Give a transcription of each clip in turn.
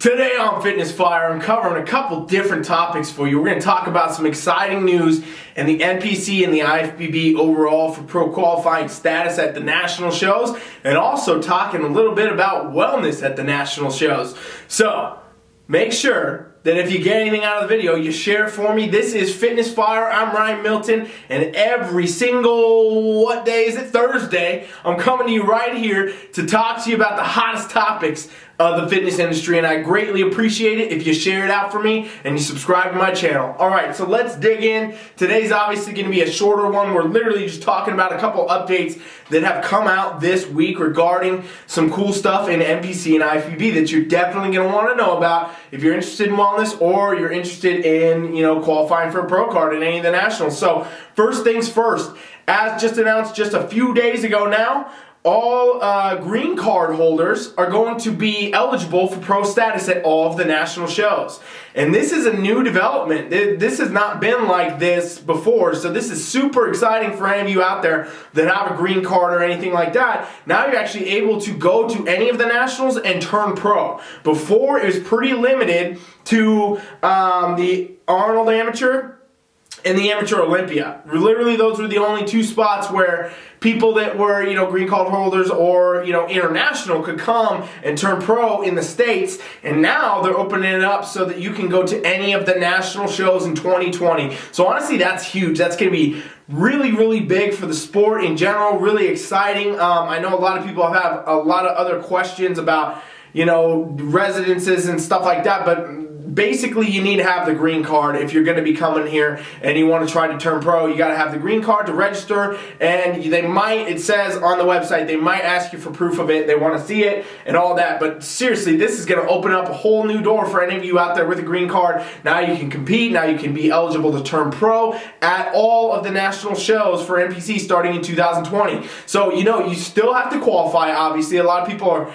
Today on Fitness Fire, I'm covering a couple different topics for you. We're going to talk about some exciting news in the NPC and the IFBB overall for pro qualifying status at the national shows, and also talking a little bit about wellness at the national shows. So, make sure that if you get anything out of the video, you share it for me. This is Fitness Fire. I'm Ryan Milton, and every single, what day is it? Thursday, I'm coming to you right here to talk to you about the hottest topics of the fitness industry, and I greatly appreciate it if you share it out for me and you subscribe to my channel. Alright, so let's dig in. Today's obviously going to be a shorter one. We're literally just talking about a couple updates that have come out this week regarding some cool stuff in NPC and IFBB that you're definitely going to want to know about if you're interested in wellness or you're interested in, qualifying for a pro card in any of the nationals. So, first things first, as just announced just a few days ago now, all green card holders are going to be eligible for pro status at all of the national shows. And this is a new development. This has not been like this before, so this is super exciting for any of you out there that have a green card or anything like that. Now you're actually able to go to any of the nationals and turn pro. Before, it was pretty limited to the Arnold Amateur and the Amateur Olympia. Literally, those were the only two spots where people that were, green card holders or, international could come and turn pro in the States. And now they're opening it up so that you can go to any of the national shows in 2020. So honestly, that's huge. That's going to be really, really big for the sport in general. Really exciting. I know a lot of people have a lot of other questions about, residences and stuff like that, but basically, you need to have the green card if you're going to be coming here and you want to try to turn pro. You got to have the green card to register, and it says on the website, they might ask you for proof of it. They want to see it and all that. But seriously, this is going to open up a whole new door for any of you out there with a green card. Now you can compete. Now you can be eligible to turn pro at all of the national shows for NPC starting in 2020. So, you still have to qualify, obviously. A lot of people are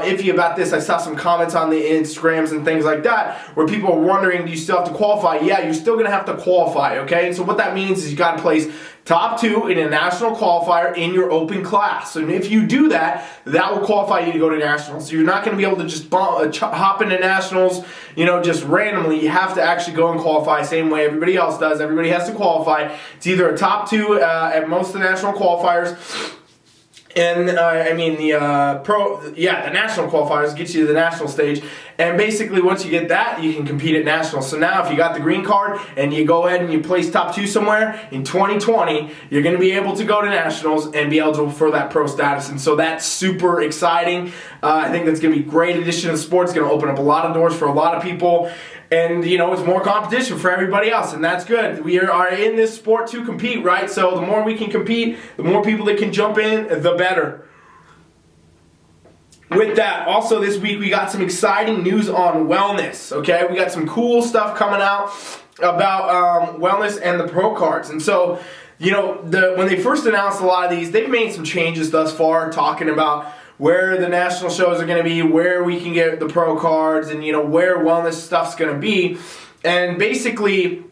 iffy about this. I saw some comments on the Instagrams and things like that where people are wondering, do you still have to qualify? Yeah, you're still going to have to qualify, okay? So what that means is you got to place top 2 in a national qualifier in your open class. And if you do that, that will qualify you to go to nationals. So you're not going to be able to just hop into nationals, just randomly. You have to actually go and qualify same way everybody else does. Everybody has to qualify. It's either a top 2 at most of the national qualifiers, and the national qualifiers get you to the national stage. And basically, once you get that, you can compete at nationals. So now, if you got the green card and you go ahead and you place top 2 somewhere in 2020, you're going to be able to go to nationals and be eligible for that pro status. And so that's super exciting. I think that's going to be a great addition to the sport. It's going to open up a lot of doors for a lot of people. And, it's more competition for everybody else, and that's good. We are in this sport to compete, right? So the more we can compete, the more people that can jump in, the better. With that, also this week we got some exciting news on wellness, okay? We got some cool stuff coming out about wellness and the pro cards. And so, when they first announced a lot of these, they've made some changes thus far, talking about where the national shows are going to be, where we can get the pro cards, and where wellness stuff's going to be. And basically,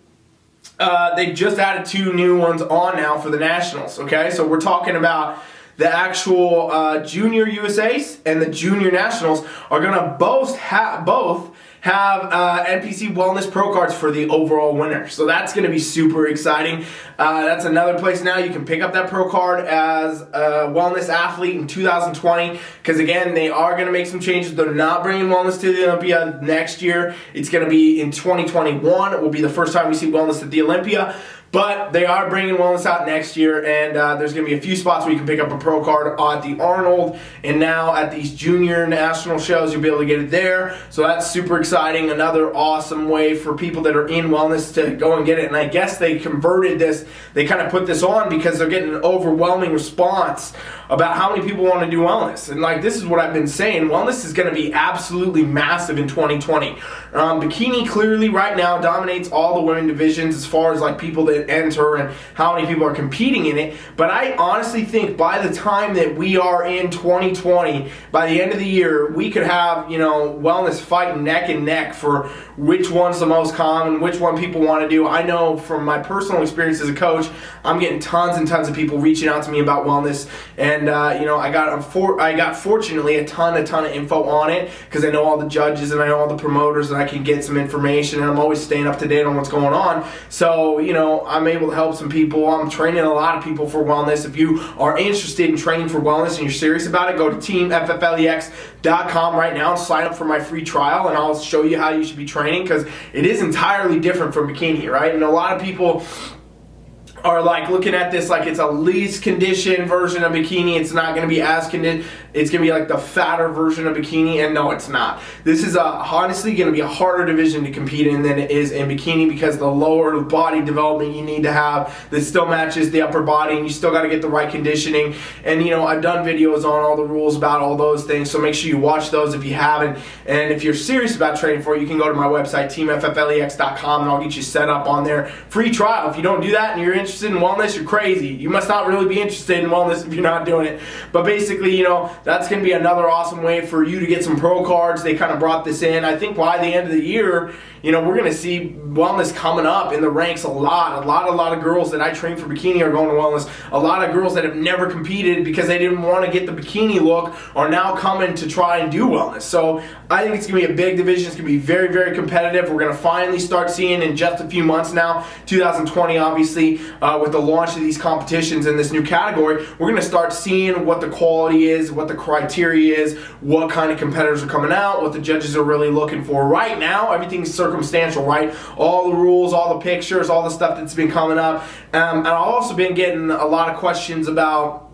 they just added 2 new ones on now for the nationals. Okay, so we're talking about the actual junior USAs and the junior nationals are going to both have NPC Wellness Pro cards for the overall winner. So that's going to be super exciting. That's another place now you can pick up that pro card as a wellness athlete in 2020. Because again, they are going to make some changes. They're not bringing wellness to the Olympia next year. It's going to be in 2021. It will be the first time we see wellness at the Olympia. But they are bringing wellness out next year, and there's going to be a few spots where you can pick up a pro card at the Arnold, and now at these junior national shows, you'll be able to get it there. So that's super exciting. Another awesome way for people that are in wellness to go and get it. And I guess they converted this, they kind of put this on because they're getting an overwhelming response about how many people want to do wellness. And this is what I've been saying, wellness is going to be absolutely massive in 2020. Bikini clearly right now dominates all the women divisions as far as people that that enter and how many people are competing in it. But I honestly think by the time that we are in 2020, by the end of the year, we could have, wellness fighting neck and neck for which one's the most common, which one people want to do. I know from my personal experience as a coach, I'm getting tons and tons of people reaching out to me about wellness, and I got fortunately a ton of info on it because I know all the judges and I know all the promoters, and I can get some information, and I'm always staying up to date on what's going on. So I'm able to help some people. I'm training a lot of people for wellness. If you are interested in training for wellness and you're serious about it, go to teamfflex.com right now and sign up for my free trial, and I'll show you how you should be training, because it is entirely different from bikini, right? And a lot of people are like looking at this like it's a least conditioned version of bikini. It's not going to be as conditioned. It's going to be like the fatter version of bikini, and no, it's not. This is honestly going to be a harder division to compete in than it is in bikini, because the lower body development you need to have that still matches the upper body, and you still got to get the right conditioning. And I've done videos on all the rules about all those things, so make sure you watch those if you haven't. And if you're serious about training for it, you can go to my website, teamfflex.com, and I'll get you set up on there. Free trial. If you don't do that and you're interested in wellness, you're crazy. You must not really be interested in wellness if you're not doing it. But basically, that's going to be another awesome way for you to get some pro cards. They kind of brought this in. I think by the end of the year, we're going to see wellness coming up in the ranks a lot. A lot of girls that I train for bikini are going to wellness. A lot of girls that have never competed because they didn't want to get the bikini look are now coming to try and do wellness. So I think it's going to be a big division. It's going to be very, very competitive. We're going to finally start seeing in just a few months now, 2020 obviously, with the launch of these competitions in this new category, we're going to start seeing what the quality is, what the criteria is, what kind of competitors are coming out, what the judges are really looking for. Right now, everything's circumstantial, right? All the rules, all the pictures, all the stuff that's been coming up. And I've also been getting a lot of questions about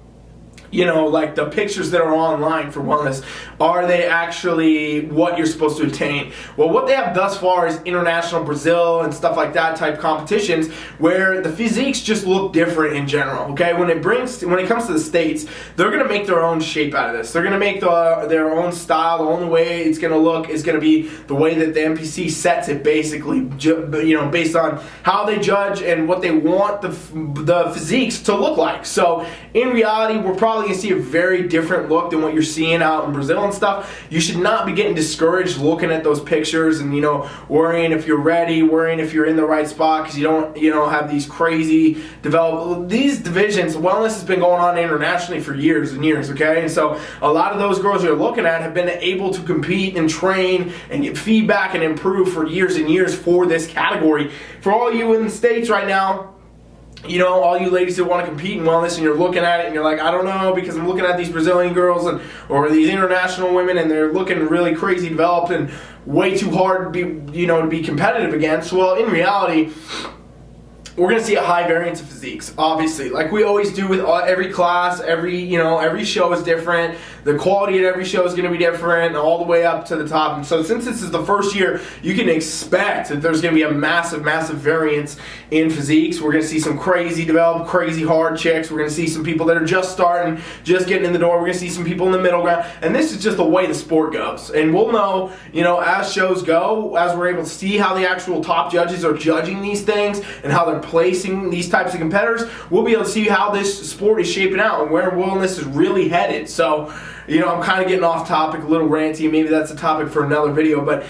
like the pictures that are online for wellness, are they actually what you're supposed to attain? Well, what they have thus far is international Brazil and stuff like that type competitions where the physiques just look different in general, okay? When it comes to the States, they're going to make their own shape out of this. They're going to make their own style. The only way it's going to look is going to be the way that the NPC sets it, basically, based on how they judge and what they want the physiques to look like. So in reality, we're probably going to see a very different look than what you're seeing out in Brazil and stuff. You should not be getting discouraged looking at those pictures and worrying if you're ready, worrying if you're in the right spot, because you don't have these crazy these divisions. Wellness has been going on internationally for years and years, okay? And so a lot of those girls you're looking at have been able to compete and train and get feedback and improve for years and years for this category. For all you in the States right now, all you ladies that want to compete in wellness, and you're looking at it and you're like, I don't know, because I'm looking at these Brazilian girls or these international women, and they're looking really crazy developed and way too hard to be competitive against. Well, in reality, we're going to see a high variance of physiques, obviously. Like we always do with every class, every show is different. The quality at every show is going to be different all the way up to the top. And so since this is the first year, you can expect that there's going to be a massive, massive variance in physiques. We're going to see some crazy developed, crazy hard chicks. We're going to see some people that are just starting, just getting in the door. We're going to see some people in the middle ground. And this is just the way the sport goes. And we'll know, as shows go, as we're able to see how the actual top judges are judging these things and how they're placing these types of competitors, we'll be able to see how this sport is shaping out and where wellness is really headed. So, I'm kind of getting off topic, a little ranty. Maybe that's a topic for another video, but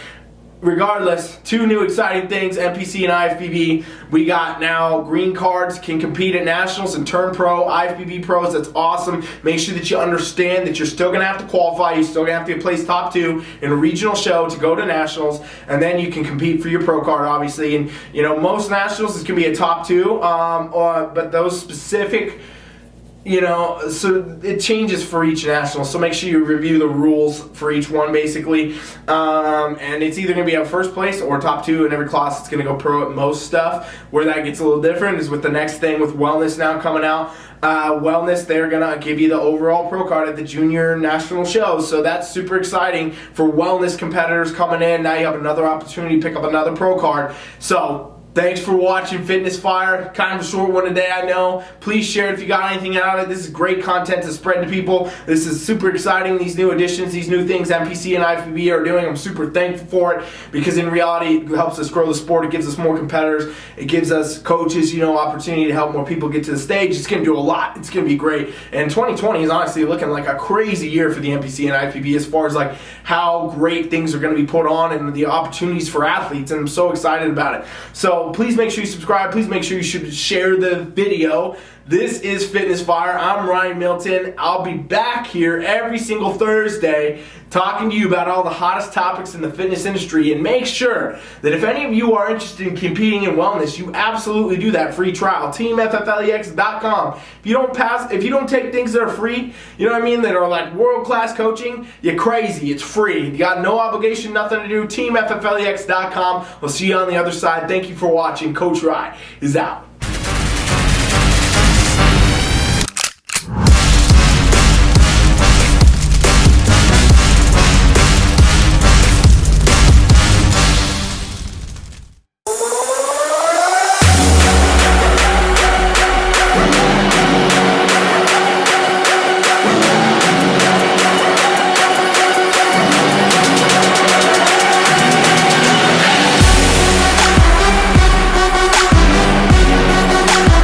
regardless, two new exciting things, NPC and IFBB. We got now green cards, can compete at nationals and turn pro, IFBB pros. That's awesome. Make sure that you understand that you're still going to have to qualify. You're still going to have to place top 2 in a regional show to go to nationals, and then you can compete for your pro card, obviously. And most nationals is going to be a top 2, but those specific so it changes for each national, so make sure you review the rules for each one, basically. And it's either going to be a first place or top 2 in every class. It's going to go pro at most stuff. Where that gets a little different is with the next thing with wellness now coming out. Wellness, they're going to give you the overall pro card at the junior national shows, so that's super exciting for wellness competitors coming in. Now you have another opportunity to pick up another pro card. So Thanks for watching Fitness Fire. Kind of a short one today, I know. Please share it if you got anything out of it. This is great content to spread to people. This is super exciting, these new additions, these new things NPC and IFBB are doing. I'm super thankful for it because in reality, it helps us grow the sport. It gives us more competitors. It gives us coaches, opportunity to help more people get to the stage. It's going to do a lot. It's going to be great. And 2020 is honestly looking like a crazy year for the NPC and IFBB as far as like how great things are going to be put on and the opportunities for athletes. And I'm so excited about it. So please make sure you subscribe. Please make sure you should share the video. This is Fitness Fire. I'm Ryan Milton. I'll be back here every single Thursday talking to you about all the hottest topics in the fitness industry. And make sure that if any of you are interested in competing in wellness, you absolutely do that free trial. TeamFFLEX.com. If you don't take things that are free, that are like world-class coaching, you're crazy. It's free. You got no obligation, nothing to do. TeamFFLEX.com. We'll see you on the other side. Thank you for watching. Coach Rye is out.